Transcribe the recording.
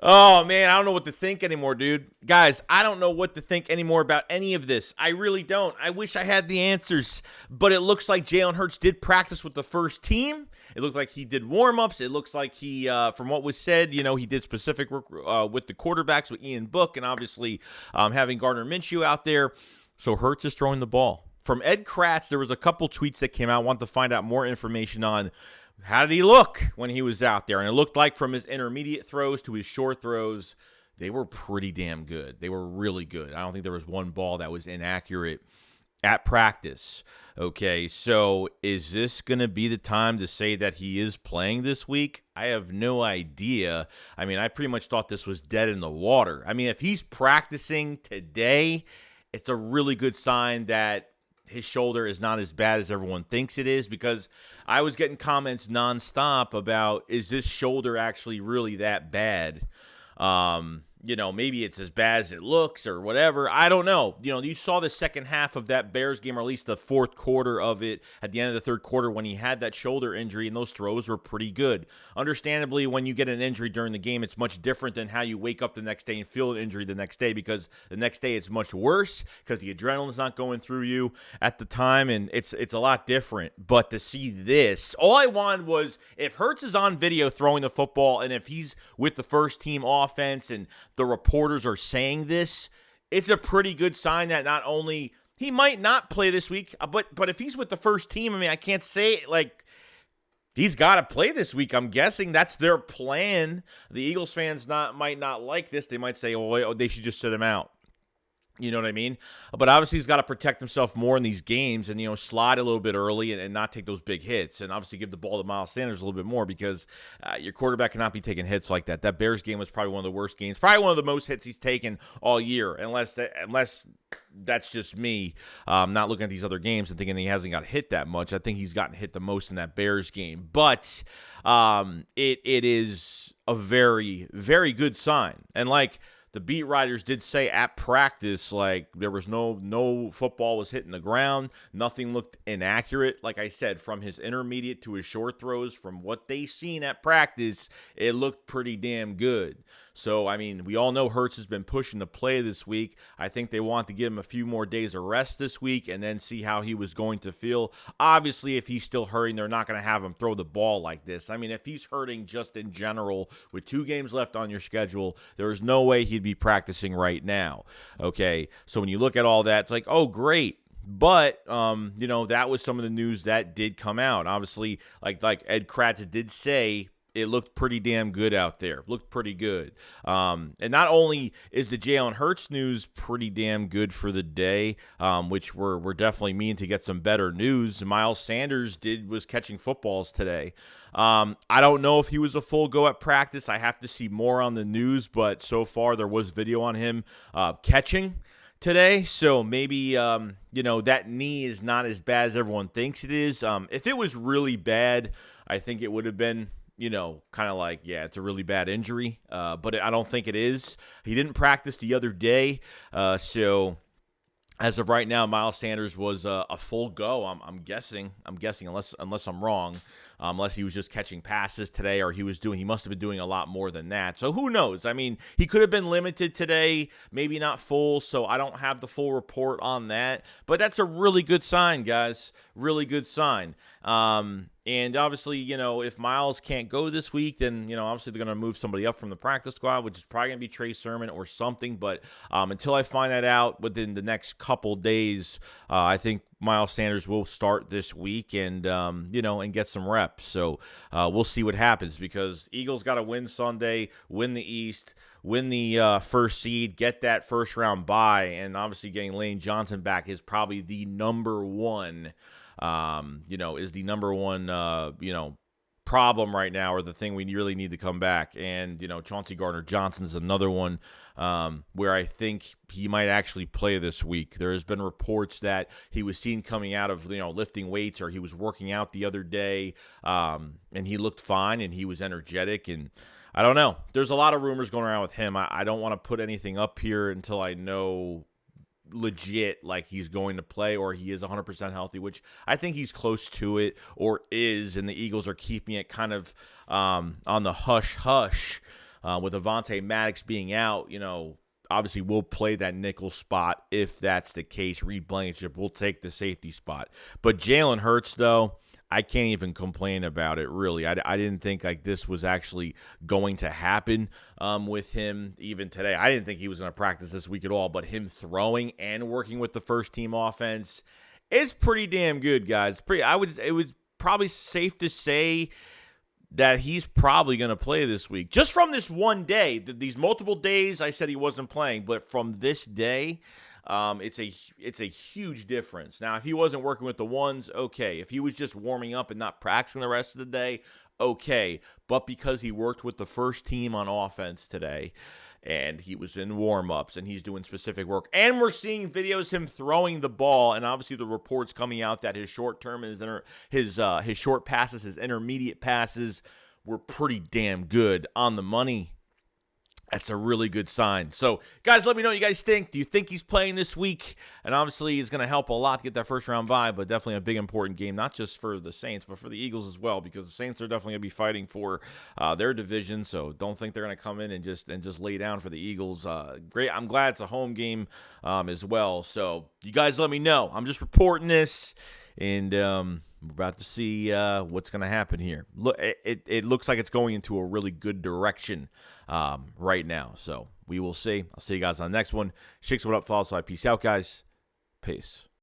Oh, man, I don't know what to think anymore, dude. Guys, I don't know what to think anymore about any of this. I really don't. I wish I had the answers, but it looks like Jalen Hurts did practice with the first team. It looked like he did warm-ups. It looks like he, from what was said, he did specific work with the quarterbacks, with Ian Book, and obviously having Gardner Minshew out there. So Hurts is throwing the ball. From Ed Kratz, there was a couple tweets that came out. I want to find out more information on how did he look when he was out there? And it looked like from his intermediate throws to his short throws, they were pretty damn good. They were really good. I don't think there was one ball that was inaccurate at practice. Okay, so is this going to be the time to say that he is playing this week? I have no idea. I mean, I pretty much thought this was dead in the water. I mean, if he's practicing today, it's a really good sign that his shoulder is not as bad as everyone thinks it is, because I was getting comments nonstop about, is this shoulder actually really that bad? Maybe it's as bad as it looks or whatever. I don't know. You saw the second half of that Bears game, or at least the fourth quarter of it at the end of the third quarter, when he had that shoulder injury, and those throws were pretty good. Understandably, when you get an injury during the game, it's much different than how you wake up the next day and feel an injury the next day, because the next day it's much worse because the adrenaline's not going through you at the time, and it's a lot different. But to see this, all I wanted was, if Hurts is on video throwing the football, and if he's with the first team offense and the reporters are saying this, it's a pretty good sign that not only he might not play this week, but if he's with the first team, I mean, I can't say like he's got to play this week. I'm guessing that's their plan. The Eagles fans might not like this. They might say, "Oh, they should just sit him out." You know what I mean? But obviously he's got to protect himself more in these games and, slide a little bit early and not take those big hits, and obviously give the ball to Miles Sanders a little bit more, because your quarterback cannot be taking hits like that. That Bears game was probably one of the worst games, probably one of the most hits he's taken all year, unless that's just me not looking at these other games and thinking he hasn't got hit that much. I think he's gotten hit the most in that Bears game. But it is a very, very good sign. And like the beat writers did say at practice, like there was no football was hitting the ground. Nothing looked inaccurate. Like I said, from his intermediate to his short throws, from what they seen at practice, it looked pretty damn good. So, I mean, we all know Hurts has been pushing to play this week. I think they want to give him a few more days of rest this week and then see how he was going to feel. Obviously, if he's still hurting, they're not going to have him throw the ball like this. I mean, if he's hurting just in general with 2 games left on your schedule, there is no way he'd be practicing right now. Okay, so when you look at all that, it's like, oh, great. But, that was some of the news that did come out. Obviously, like Ed Kratz did say, it looked pretty damn good out there. Looked pretty good. And not only is the Jalen Hurts news pretty damn good for the day, which we're definitely meaning to get some better news. Miles Sanders was catching footballs today. I don't know if he was a full go at practice. I have to see more on the news, but so far there was video on him catching today. So maybe, that knee is not as bad as everyone thinks it is. If it was really bad, I think it would have been, kind of like, yeah, it's a really bad injury. But I don't think it is. He didn't practice the other day. So as of right now, Miles Sanders was a full go. I'm guessing unless I'm wrong, unless he was just catching passes today, or he must have been doing a lot more than that. So who knows? I mean, he could have been limited today, maybe not full. So I don't have the full report on that, but that's a really good sign, guys. Really good sign. And obviously, if Miles can't go this week, then, obviously they're going to move somebody up from the practice squad, which is probably going to be Trey Sermon or something. But until I find that out within the next couple days, I think Miles Sanders will start this week and get some reps. So we'll see what happens, because Eagles got to win Sunday, win the East, win the first seed, get that first round bye. And obviously getting Lane Johnson back is probably the number one problem right now, or the thing we really need to come back. And, Chauncey Gardner-Johnson is another one where I think he might actually play this week. There has been reports that he was seen coming out of, lifting weights, or he was working out the other day, and he looked fine and he was energetic. And I don't know. There's a lot of rumors going around with him. I don't want to put anything up here until I know legit like he's going to play or he is 100% healthy, which I think he's close to it or is, and the Eagles are keeping it kind of on the hush-hush with Avonte Maddox being out. Obviously we'll play that nickel spot if that's the case. Reed Blankenship will take the safety spot. But Jalen Hurts, though, I can't even complain about it, really. I didn't think like this was actually going to happen with him even today. I didn't think he was going to practice this week at all, but him throwing and working with the first-team offense is pretty damn good, guys. It was probably safe to say that he's probably going to play this week. Just from this one day, these multiple days I said he wasn't playing, but from this day, it's a huge difference. Now, if he wasn't working with the ones, okay. If he was just warming up and not practicing the rest of the day, okay. But because he worked with the first team on offense today, and he was in warm-ups, and he's doing specific work, and we're seeing videos him throwing the ball, and obviously the reports coming out that his short-term, his short passes, his intermediate passes were pretty damn good on the money. That's a really good sign. So, guys, let me know what you guys think. Do you think he's playing this week? And obviously, it's going to help a lot to get that first-round bye, but definitely a big, important game, not just for the Saints, but for the Eagles as well, because the Saints are definitely going to be fighting for their division, so don't think they're going to come in and just lay down for the Eagles. Great. I'm glad it's a home game as well. So, you guys let me know. I'm just reporting this, and we're about to see what's going to happen here. Look, it looks like it's going into a really good direction right now. So we will see. I'll see you guys on the next one. SHAKESQUAD up, follow, so peace out, guys. Peace.